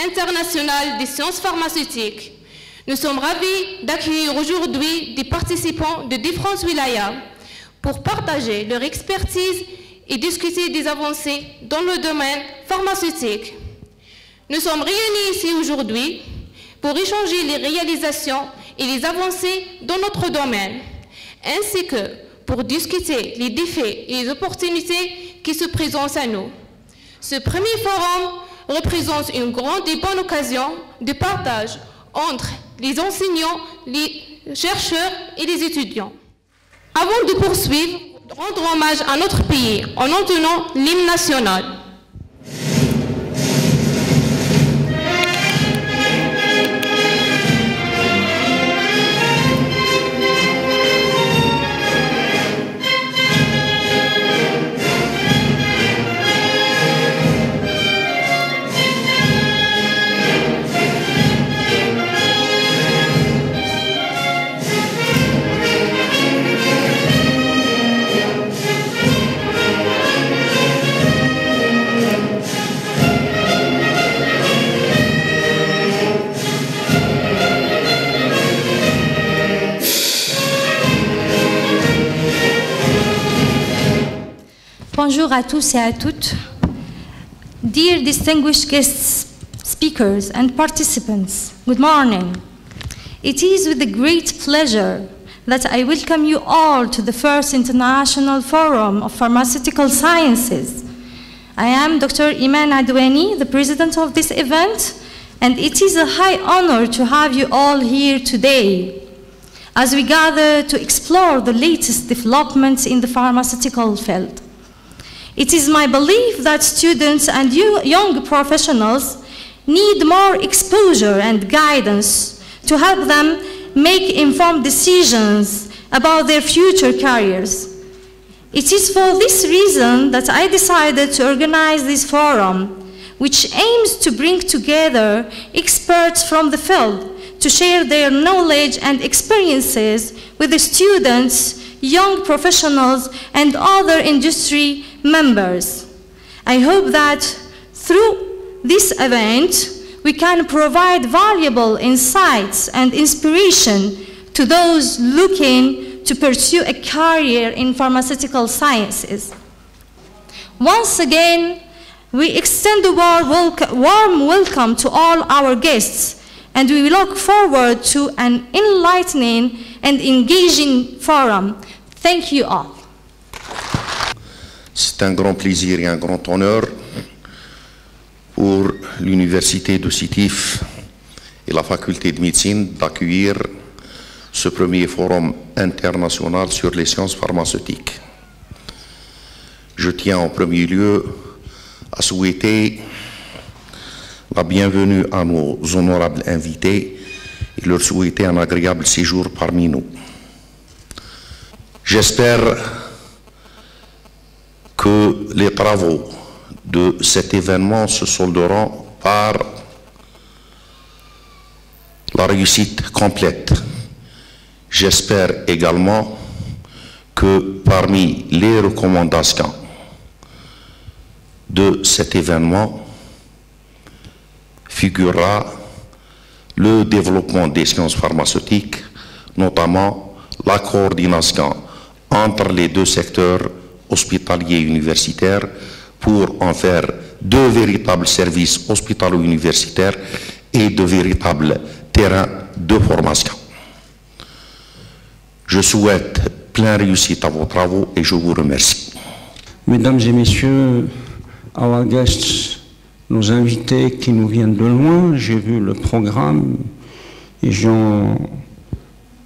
international des sciences pharmaceutiques. Nous sommes ravis d'accueillir aujourd'hui des participants de différentes wilayas pour partager leur expertise et discuter des avancées dans le domaine pharmaceutique. Nous sommes réunis ici aujourd'hui pour échanger les réalisations et les avancées dans notre domaine, ainsi que pour discuter les défis et les opportunités qui se présentent à nous. Ce premier forum représente une grande et bonne occasion de partage entre les enseignants, les chercheurs et les étudiants. Avant de poursuivre, rendre hommage à notre pays en entonnant l'hymne national. Bonjour à tous et à toutes. Dear distinguished guests, speakers and participants, good morning. It is with a great pleasure that I welcome you all to the first International Forum of Pharmaceutical Sciences. I am Dr. Iman Adwani, the president of this event, and it is a high honor to have you all here today as we gather to explore the latest developments in the pharmaceutical field. It is my belief that students and young professionals need more exposure and guidance to help them make informed decisions about their future careers. It is for this reason that I decided to organize this forum, which aims to bring together experts from the field to share their knowledge and experiences with the students, young professionals, and other industry members. I hope that through this event, we can provide valuable insights and inspiration to those looking to pursue a career in pharmaceutical sciences. Once again, we extend a warm welcome to all our guests, and we look forward to an enlightening and engaging forum. Thank you all. C'est un grand plaisir et un grand honneur pour l'Université de Sétif et la Faculté de médecine d'accueillir ce premier forum international sur les sciences pharmaceutiques. Je tiens en premier lieu à souhaiter la bienvenue à nos honorables invités et leur souhaiter un agréable séjour parmi nous. J'espère que les travaux de cet événement se solderont par la réussite complète. J'espère également que parmi les recommandations de cet événement figurera le développement des sciences pharmaceutiques, notamment la coordination entre les deux secteurs hospitaliers et universitaires pour en faire deux véritables services hospitalo-universitaires et de véritables terrains de formation. Je souhaite plein réussite à vos travaux et je vous remercie. Mesdames et messieurs, our guests, nos invités qui nous viennent de loin, j'ai vu le programme et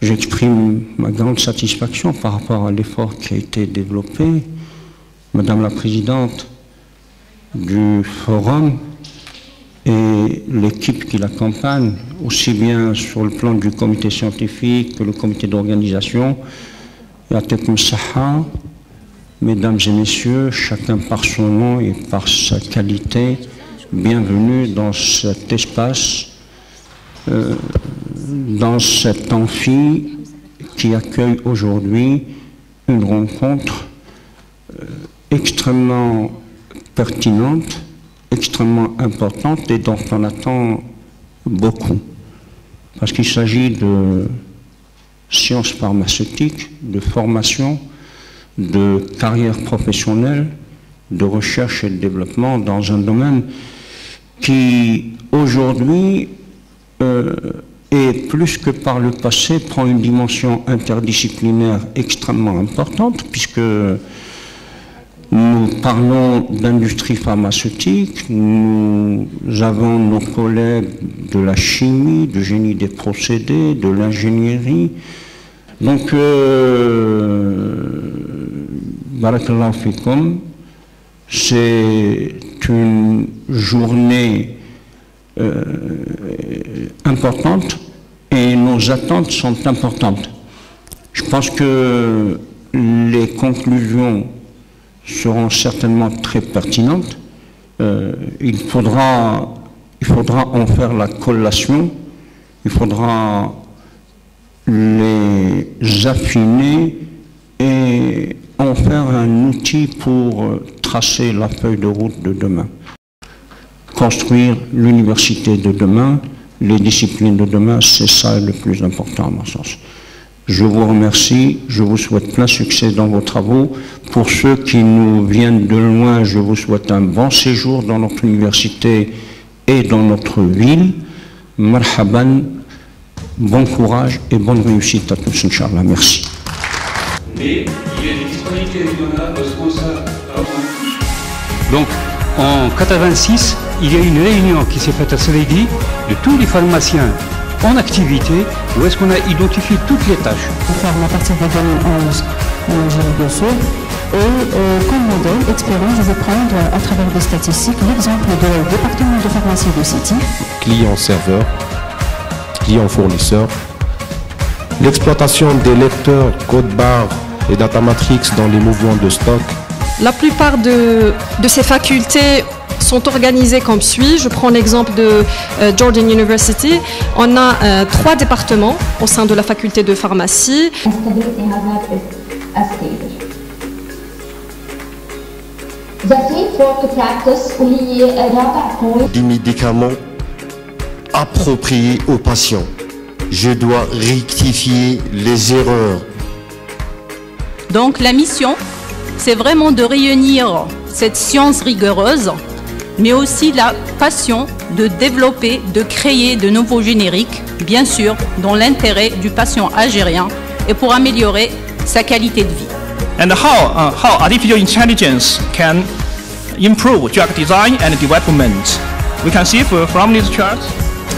j'exprime ma grande satisfaction par rapport à l'effort qui a été développé. Madame la Présidente du Forum et l'équipe qui l'accompagne, aussi bien sur le plan du comité scientifique que le comité d'organisation, Ya'tikum Saha, mesdames et messieurs, chacun par son nom et par sa qualité, bienvenue dans cet espace, dans cet amphi qui accueille aujourd'hui une rencontre extrêmement pertinente extrêmement importante et dont on attend beaucoup. Parce qu'il s'agit de sciences pharmaceutiques, de formation, de carrière professionnelle, de recherche et de développement dans un domaine qui, aujourd'hui, et plus que par le passé, prend une dimension interdisciplinaire extrêmement importante, puisque nous parlons d'industrie pharmaceutique, nous avons nos collègues de la chimie, du génie des procédés, de l'ingénierie. Donc, barakallahu fikum, c'est une journée importante et nos attentes sont importantes. Je pense que les conclusions seront certainement très pertinentes. Il faudra en faire la collation, il faudra les affiner et en faire un outil pour tracer la feuille de route de demain. Construire l'université de demain, les disciplines de demain, c'est ça le plus important à mon sens. Je vous remercie, je vous souhaite plein succès dans vos travaux. Pour ceux qui nous viennent de loin, je vous souhaite un bon séjour dans notre université et dans notre ville. Marhaban, bon courage et bonne réussite à tous, Inch'Allah. Merci. Mais il y a des disponibilités régionales responsables. Donc, en 86, il y a une réunion qui s'est faite à Soleidi de tous les pharmaciens en activité, où est-ce qu'on a identifié toutes les tâches. Pour faire la partie de 2011 en Algérie du Sud. Et comme modèle, expérience, je vais prendre à travers des statistiques l'exemple du département de pharmacie de City. Client-serveur, client-fournisseur, l'exploitation des lecteurs, code-barres et data matrix dans les mouvements de stock. La plupart de ces facultés sont organisées comme suit. Je prends l'exemple de Jordan University. On a 3 départements au sein de la faculté de pharmacie. Des médicaments appropriés aux patients. Je dois rectifier les erreurs. Donc la mission, c'est vraiment de réunir cette science rigoureuse, mais aussi la passion de développer, de créer de nouveaux génériques, bien sûr, dans l'intérêt du patient algérien et pour améliorer sa qualité de vie. And how artificial intelligence can improve drug design and development. We can see from this chart.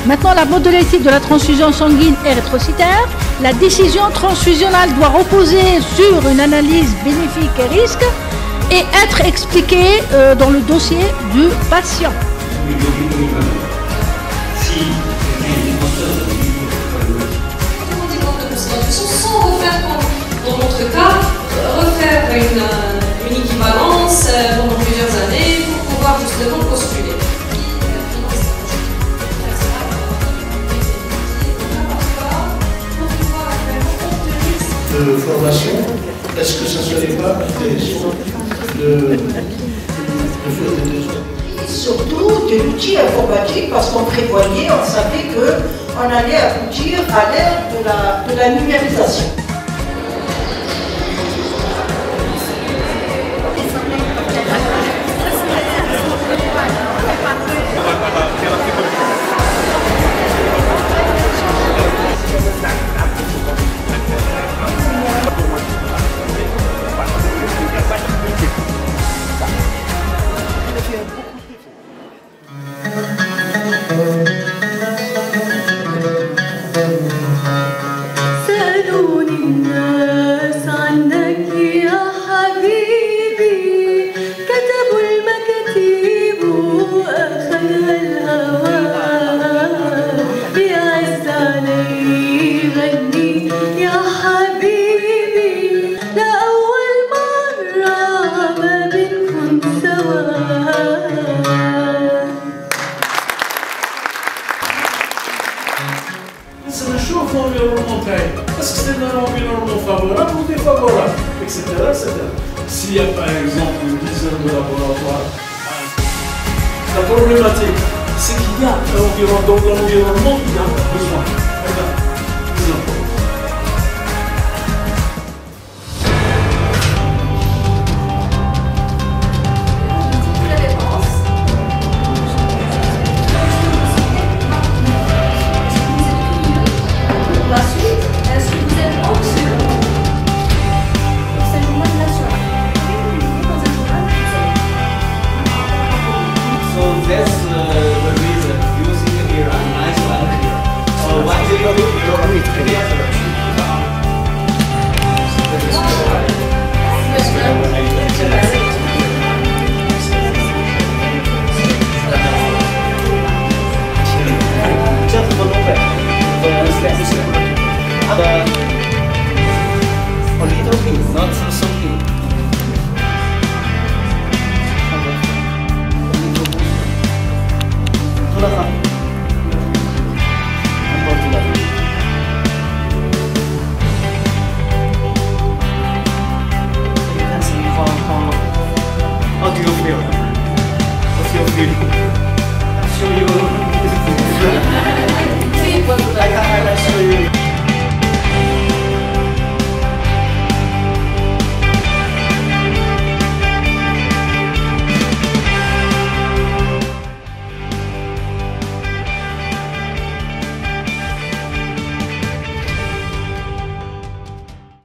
Maintenant, la modalité de la transfusion sanguine érythrocytaire. La décision transfusionnelle doit reposer sur une analyse bénéfique et risque et être expliquée dans le dossier du patient. Sans refaire, dans notre cas, refaire une équivalence pendant plusieurs années pour pouvoir justement postuler. De formation, est-ce que ça ne serait pas intéressant de faire des décisions? Surtout de l'outil informatique, parce qu'on prévoyait, on savait qu'on allait aboutir à l'ère de la numérisation. Est-ce que c'est un environnement favorable ou défavorable, etc., etc. S'il y a par exemple une dizaine de laboratoires La problématique, c'est qu'il y a dans l'environnement, il y a besoin. A little bit, not so